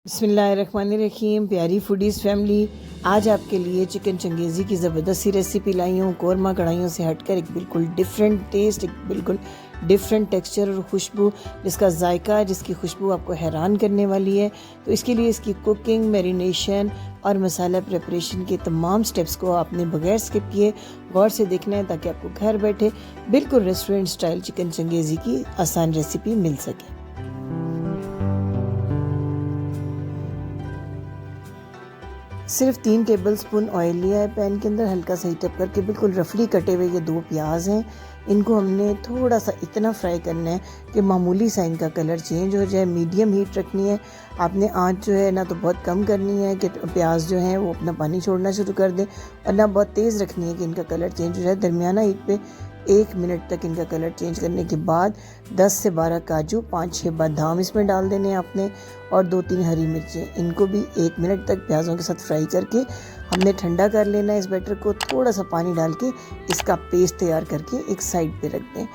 बिस्मिल्लाहिर्रहमानिर्रहीम। प्यारी foodies family, आज आपके लिए चिकन चंगेज़ी की ज़बरदस्त सी रेसिपी लाई हूँ। कौरमा कढ़ाइयों से हटकर एक बिल्कुल डिफरेंट टेस्ट, एक बिल्कुल डिफरेंट टेक्सचर और खुशबू, जिसका जायका, जिसकी खुशबू आपको हैरान करने वाली है। तो इसके लिए इसकी कुकिंग, मैरिनेशन और मसाला प्रिपरेशन के तमाम स्टेप्स को आपने बगैर स्किप किए गौर से देखना है, ताकि आपको घर बैठे बिल्कुल रेस्टोरेंट स्टाइल चिकन चंगेज़ी की आसान रेसिपी मिल सके। सिर्फ 3 टेबलस्पून ऑयल लिया है पैन के अंदर, हल्का सा हीटअप करके। बिल्कुल रफली कटे हुए ये 2 प्याज हैं, इनको हमने थोड़ा सा इतना फ्राई करना है कि मामूली सा इनका कलर चेंज हो जाए। मीडियम हीट रखनी है आपने, आंच जो है ना तो बहुत कम करनी है कि प्याज जो है वो अपना पानी छोड़ना शुरू कर दें, और ना बहुत तेज़ रखनी है कि इनका कलर चेंज हो जाए। दरमियाना हीट पे 1 मिनट तक इनका कलर चेंज करने के बाद 10 से 12 काजू, 5-6 बादाम इसमें डाल देने हैं आपने, और 2-3 हरी मिर्चें। इनको भी 1 मिनट तक प्याज़ों के साथ फ्राई करके हमने ठंडा कर लेना है। इस बैटर को थोड़ा सा पानी डाल के इसका पेस्ट तैयार करके एक साइड पे रख दें।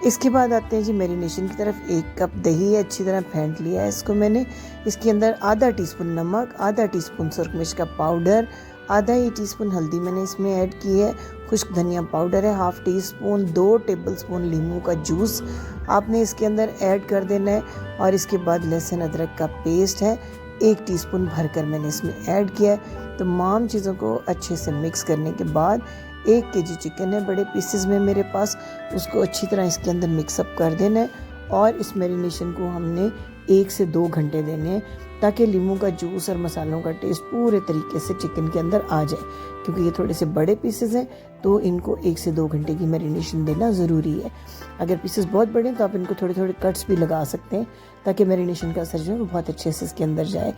इसके बाद आते हैं जी मैरिनेशन की तरफ। 1 कप दही है, अच्छी तरह फेंट लिया है इसको मैंने। इसके अंदर आधा टीस्पून नमक, आधा टीस्पून सुरख मिर्च का पाउडर, आधा ही टीस्पून हल्दी मैंने इसमें ऐड की है। खुश्क धनिया पाउडर है 1/2 टीस्पून। 2 टेबलस्पून लीमू का जूस आपने इसके अंदर ऐड कर देना है, और इसके बाद लहसुन अदरक का पेस्ट है 1 टीस्पून भरकर मैंने इसमें ऐड किया है। तमाम चीज़ों को अच्छे से मिक्स करने के बाद 1 केजी चिकन है बड़े पीसेस में मेरे पास, उसको अच्छी तरह इसके अंदर मिक्सअप कर देना है, और इस मैरिनेशन को हमने 1 से 2 घंटे देने हैं, ताकि लीमू का जूस और मसालों का टेस्ट पूरे तरीके से चिकन के अंदर आ जाए। क्योंकि ये थोड़े से बड़े पीसेस हैं तो इनको 1 से 2 घंटे की मैरिनेशन देना ज़रूरी है। अगर पीसेस बहुत बड़े हैं तो आप इनको थोड़े थोड़े कट्स भी लगा सकते हैं, ताकि मैरिनेशन का असर जो है वो बहुत अच्छे से इसके अंदर जाए।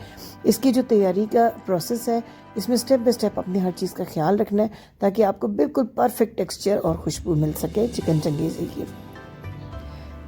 इसकी जो तैयारी का प्रोसेस है, इसमें स्टेप बाय स्टेप अपनी हर चीज़ का ख्याल रखना है, ताकि आपको बिल्कुल परफेक्ट टेक्सचर और खुशबू मिल सके चिकन चंगेज़ी की।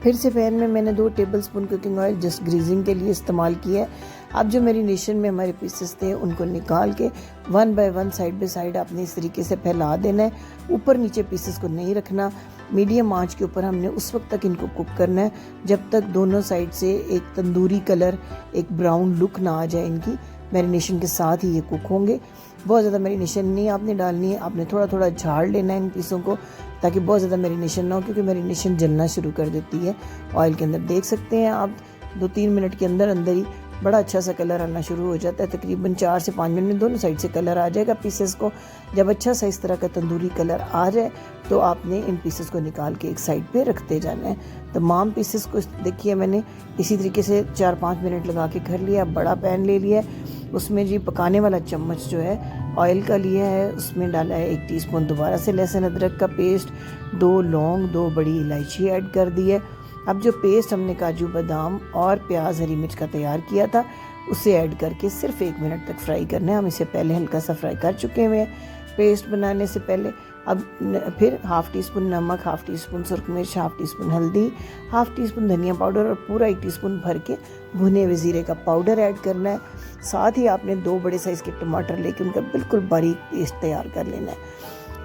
फिर से पैन में मैंने 2 tablespoon cooking oil just greasing के लिए इस्तेमाल किया है। अब जो मैरिनेशन में हमारे पीसेस थे उनको निकाल के 1 बाय 1 साइड बाय साइड आपने इस तरीके से फैला देना है। ऊपर नीचे पीसेस को नहीं रखना। मीडियम आंच के ऊपर हमने उस वक्त तक इनको कुक करना है जब तक दोनों साइड से एक तंदूरी कलर, एक ब्राउन लुक ना आ जाए इनकी। मैरिनेशन के साथ ही ये कुक होंगे। बहुत ज़्यादा मैरिनेशन नहीं आपने डालनी है, आपने थोड़ा थोड़ा झाड़ लेना है इन पीसों को, ताकि बहुत ज़्यादा मैरिनेशन ना हो, क्योंकि मैरिनेशन जलना शुरू कर देती है ऑयल के अंदर। देख सकते हैं आप 2-3 मिनट के अंदर अंदर ही बड़ा अच्छा सा कलर आना शुरू हो जाता है। तकरीबन 4 से 5 मिनट में दोनों साइड से कलर आ जाएगा पीसेस को। जब अच्छा सा इस तरह का तंदूरी कलर आ जाए तो आपने इन पीसेस को निकाल के एक साइड पे रखते जाना है। तमाम पीसेस को देखिए मैंने इसी तरीके से 4-5 मिनट लगा के कर लिया। बड़ा पैन ले लिया है, उसमें जी पकाने वाला चम्मच जो है ऑयल का लिया है, उसमें डाला है 1 टीस्पून दोबारा से लहसुन अदरक का पेस्ट, 2 लौंग, 2 बड़ी इलायची ऐड कर दी है। अब जो पेस्ट हमने काजू बादाम और प्याज हरी मिर्च का तैयार किया था उसे ऐड करके सिर्फ 1 मिनट तक फ्राई करना है। हम इसे पहले हल्का सा फ्राई कर चुके हुए हैं पेस्ट बनाने से पहले। अब फिर 1/2 टीस्पून नमक, 1/2 टीस्पून सुरख मिर्च, 1/2 टीस्पून हल्दी, 1/2 टीस्पून धनिया पाउडर, और पूरा 1 टीस्पून भर के भुने हुए ज़ीरे का पाउडर ऐड करना है। साथ ही आपने 2 बड़े साइज़ के टमाटर लेके उनका बिल्कुल बारीक पेस्ट तैयार कर लेना है।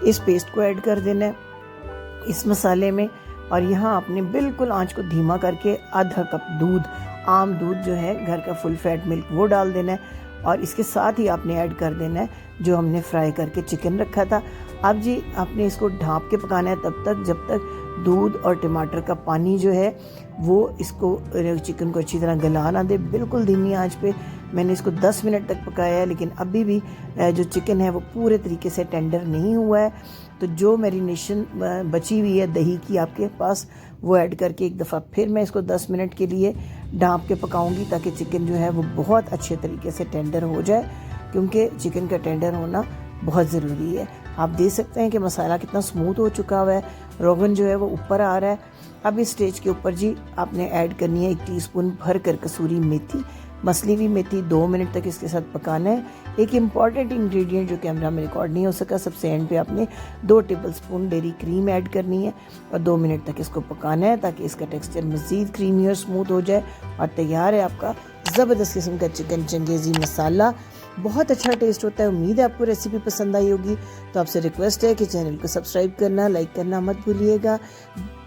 इस पेस्ट को ऐड कर देना है इस मसाले में, और यहाँ आपने बिल्कुल आंच को धीमा करके आधा कप दूध, आम दूध जो है घर का फुल फैट मिल्क, वो डाल देना है, और इसके साथ ही आपने ऐड कर देना है जो हमने फ्राई करके चिकन रखा था। अब जी आपने इसको ढाँप के पकाना है तब तक जब तक दूध और टमाटर का पानी जो है वो इसको चिकन को अच्छी तरह गला ना दे। बिल्कुल धीमी आंच पे मैंने इसको 10 मिनट तक पकाया है, लेकिन अभी भी जो चिकन है वो पूरे तरीके से टेंडर नहीं हुआ है। तो जो मैरिनेशन बची हुई है दही की आपके पास, वो ऐड करके एक दफ़ा फिर मैं इसको 10 मिनट के लिए ढाँप के पकाऊंगी, ताकि चिकन जो है वो बहुत अच्छे तरीके से टेंडर हो जाए, क्योंकि चिकन का टेंडर होना बहुत ज़रूरी है। आप देख सकते हैं कि मसाला कितना स्मूथ हो चुका हुआ है, रोगन जो है वो ऊपर आ रहा है। अब इस स्टेज के ऊपर जी आपने ऐड करनी है 1 टीस्पून भर कर कसूरी मेथी, मसली हुई मेथी। 2 मिनट तक इसके साथ पकाना है। एक इम्पॉर्टेंट इंग्रेडिएंट जो कैमरा में रिकॉर्ड नहीं हो सका, सबसे एंड पे आपने 2 टेबलस्पून डेयरी क्रीम ऐड करनी है, और 2 मिनट तक इसको पकाना है, ताकि इसका टेक्सचर मज़ीद क्रीमी और स्मूथ हो जाए। और तैयार है आपका ज़बरदस्त किस्म का चिकन चंगेज़ी मसाला। बहुत अच्छा टेस्ट होता है। उम्मीद है आपको रेसिपी पसंद आई होगी। तो आपसे रिक्वेस्ट है कि चैनल को सब्सक्राइब करना, लाइक करना मत भूलिएगा।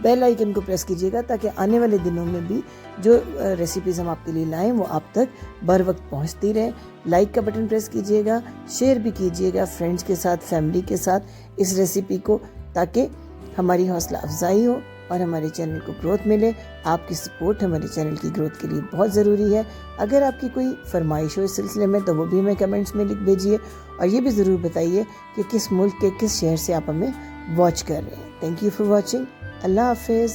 बेल आइकन को प्रेस कीजिएगा ताकि आने वाले दिनों में भी जो रेसिपीज़ हम आपके लिए लाएं वो आप तक बर वक्त पहुँचती रहे। लाइक का बटन प्रेस कीजिएगा, शेयर भी कीजिएगा फ्रेंड्स के साथ, फैमिली के साथ इस रेसिपी को, ताकि हमारी हौसला अफजाई हो और हमारे चैनल को ग्रोथ मिले। आपकी सपोर्ट हमारे चैनल की ग्रोथ के लिए बहुत ज़रूरी है। अगर आपकी कोई फरमाइश हो इस सिलसिले में तो वो भी हमें कमेंट्स में लिख भेजिए और ये भी ज़रूर बताइए कि किस मुल्क के किस शहर से आप हमें वॉच कर रहे हैं। Thank you for watching. अल्लाह हाफिज़।